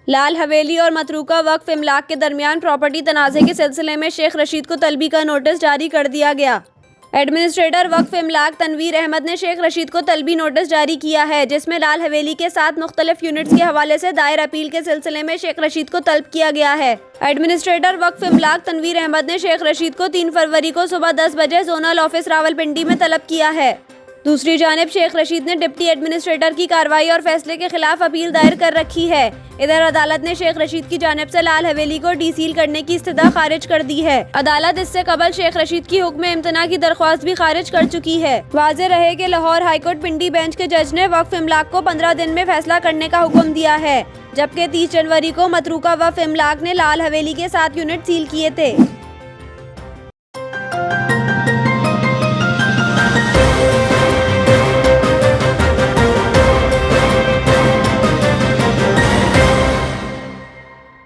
लाल हवेली और मतरूका वक्फ इमलाक के दरमियान प्रॉपर्टी तनाज़े के सिलसिले में शेख रशीद को तलबी का नोटिस जारी कर दिया गया। एडमिनिस्ट्रेटर वक्फ इमलाक तनवीर अहमद ने शेख रशीद को तलबी नोटिस जारी किया है, जिसमें लाल हवेली के 7 मुख्तलिफ यूनिट्स के हवाले से दायर अपील के सिलसिले में शेख रशीद को तलब किया गया है। एडमिनिस्ट्रेटर वक्फ इमलाक तनवीर अहमद ने शेख रशीद को 3 फरवरी को सुबह 10 बजे जोनल ऑफिस रावलपिंडी में तलब किया है। दूसरी जानिब शेख रशीद ने डिप्टी एडमिनिस्ट्रेटर की कार्रवाई और फैसले के खिलाफ अपील दायर कर रखी है। इधर अदालत ने शेख रशीद की जानिब से लाल हवेली को डीसील करने की इस्तदा खारिज कर दी है। अदालत इससे कबल शेख रशीद की हुक्म इम्तना की दरख्वास्त भी खारिज कर चुकी है। वाज़ेह रहे कि लाहौर हाईकोर्ट पिंडी बेंच के जज ने वक्फ इमलाक को 15 दिन में फैसला करने का हुक्म दिया है, जबकि 30 जनवरी को मतरूका वक्फ इमलाक ने लाल हवेली के 7 यूनिट सील किए थे।